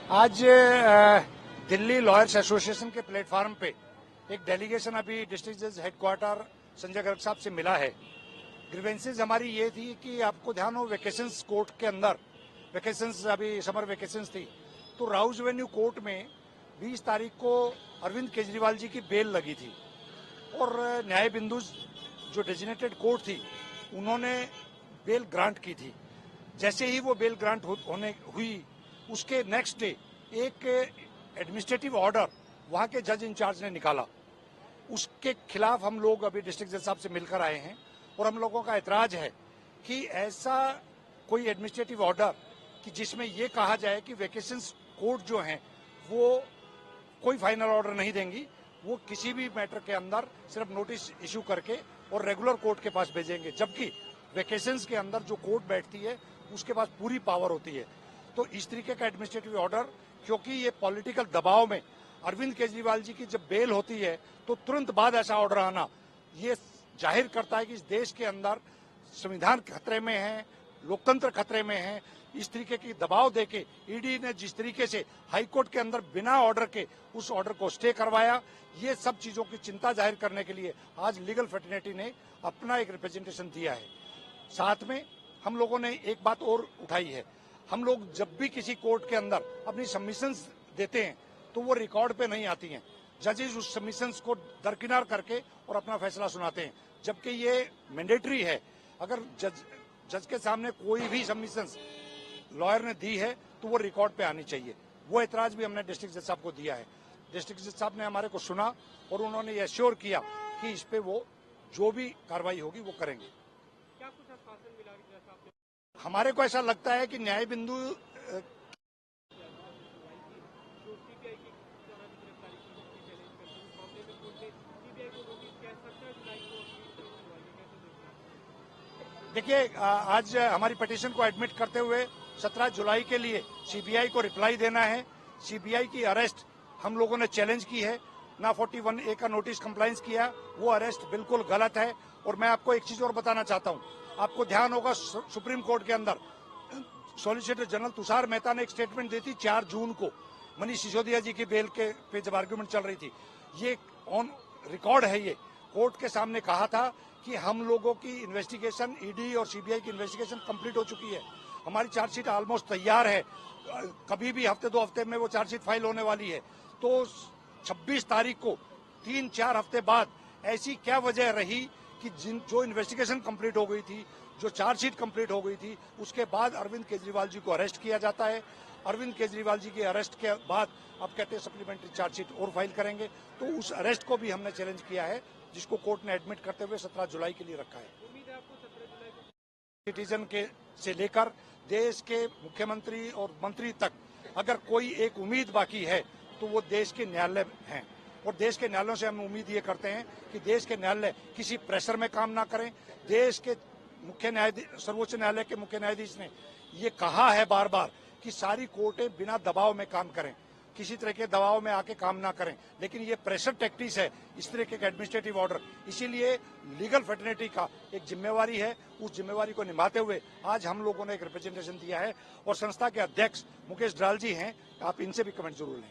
आज Delhi lawyers association के platform पे एक डेलीगेशन अभी डिस्ट्रिक्ट जज हेडक्वार्टर संजय गर्ग साहब से मिला है। ग्रीवेंसेज हमारी ये थी कि आपको ध्यान हो वेकेशंस कोर्ट के अंदर वेकेशंस अभी समर वेकेशंस थी, तो राउज एवेन्यू कोर्ट में 20 तारीख को अरविंद केजरीवाल जी की बेल लगी थी और न्याय बिंदु जो डेजिग्नेटेड कोर्ट थी उन्होंने बेल ग्रांट की थी। जैसे ही वो बेल ग्रांट होने हुई उसके नेक्स्ट डे एक एडमिनिस्ट्रेटिव ऑर्डर वहां के जज इंचार्ज ने निकाला। उसके खिलाफ हम लोग अभी डिस्ट्रिक्ट जज साहब से मिलकर आए हैं और हम लोगों का ऐतराज है कि ऐसा कोई एडमिनिस्ट्रेटिव ऑर्डर कि जिसमें ये कहा जाए कि वेकेशंस कोर्ट जो हैं वो कोई फाइनल ऑर्डर नहीं देंगी, वो किसी भी मैटर के अंदर सिर्फ नोटिस इशू करके और रेगुलर कोर्ट के पास भेजेंगे, जबकि वेकेशंस के अंदर जो कोर्ट बैठती है उसके पास पूरी पावर होती है। तो इस तरीके का एडमिनिस्ट्रेटिव ऑर्डर, क्योंकि ये पॉलिटिकल दबाव में अरविंद केजरीवाल जी की जब बेल होती है तो तुरंत बाद ऐसा ऑर्डर आना ये जाहिर करता है कि इस देश के अंदर संविधान खतरे में है, लोकतंत्र खतरे में है। इस तरीके की दबाव देके ईडी ने जिस तरीके से हाईकोर्ट के अंदर बिना ऑर्डर के उस ऑर्डर को स्टे करवाया, ये सब चीजों की चिंता जाहिर करने के लिए आज लीगल फ्रेटर्निटी ने अपना एक रिप्रेजेंटेशन दिया है। साथ में हम लोगों ने एक बात और उठाई है, हम लोग जब भी किसी कोर्ट के अंदर अपनी सबमिशंस देते हैं तो वो रिकॉर्ड पे नहीं आती हैं। जजेस उस सबमिशंस को दरकिनार करके और अपना फैसला सुनाते हैं, जबकि ये मैंडेटरी है। अगर जज के सामने कोई भी सबमिशंस लॉयर ने दी है तो वो रिकॉर्ड पे आनी चाहिए। वो ऐतराज भी हमने डिस्ट्रिक्ट जज साहब को दिया है। डिस्ट्रिक्ट जज साहब ने हमारे को सुना और उन्होंने ये एश्योर किया कि इस पे वो जो भी कार्रवाई होगी वो करेंगे। क्या कुछ आश्वासन मिला जैसा आपने? हमारे को ऐसा लगता है कि न्याय बिंदु देखिए, आज हमारी पिटीशन को एडमिट करते हुए 17 जुलाई के लिए सीबीआई को रिप्लाई देना है। सीबीआई की अरेस्ट हम लोगों ने चैलेंज की है, ना 41A का नोटिस कंप्लाइंस किया, वो अरेस्ट बिल्कुल गलत है। और मैं आपको एक चीज और बताना चाहता हूं, आपको ध्यान होगा सुप्रीम कोर्ट के अंदर सॉलिसिटर जनरल तुषार मेहता ने एक स्टेटमेंट दी थी 4 जून को मनीष सिसोदिया जी की बेल के पे जब आर्ग्यूमेंट चल रही थी, ये ऑन रिकॉर्ड है, ये कोर्ट के सामने कहा था कि हम लोगों की इन्वेस्टिगेशन, ईडी और सीबीआई की इन्वेस्टिगेशन कंप्लीट हो चुकी है, हमारी चार्जशीट ऑलमोस्ट तैयार है, कभी भी हफ्ते 2 हफ्ते में वो चार्जशीट फाइल होने वाली है। तो 26 तारीख को 3-4 हफ्ते बाद ऐसी क्या वजह रही कि जो इन्वेस्टिगेशन कंप्लीट हो गई थी, जो चार्जशीट कंप्लीट हो गई थी, उसके बाद अरविंद केजरीवाल जी को अरेस्ट किया जाता है। अरविंद केजरीवाल जी के अरेस्ट के बाद अब कहते हैं सप्लीमेंट्री चार्जशीट और फाइल करेंगे, तो उस अरेस्ट को भी हमने चैलेंज किया है, जिसको कोर्ट ने एडमिट करते हुए 17 जुलाई के लिए रखा है। उम्मीद है आपको 17 जुलाई को सिटीजन के से लेकर देश के मुख्यमंत्री और मंत्री तक अगर कोई एक उम्मीद बाकी है तो वो देश के न्यायालय हैं। और देश के न्यायालयों से हम उम्मीद ये करते हैं कि देश के न्यायालय किसी प्रेशर में काम ना करें। देश के मुख्य न्यायाधीश, सर्वोच्च न्यायालय के मुख्य न्यायाधीश ने ये कहा है बार बार कि सारी कोर्टें बिना दबाव में काम करें, किसी तरह के दबाव में आके काम ना करें, लेकिन ये प्रेशर टैक्टिक्स है इस तरह के एडमिनिस्ट्रेटिव ऑर्डर। इसीलिए लीगल फ्रेटर्निटी का एक जिम्मेवारी है, उस जिम्मेवारी को निभाते हुए आज हम लोगों ने एक रिप्रेजेंटेशन दिया है। और संस्था के अध्यक्ष मुकेश ड्राल जी हैं, आप इनसे भी कमेंट जरूर लें।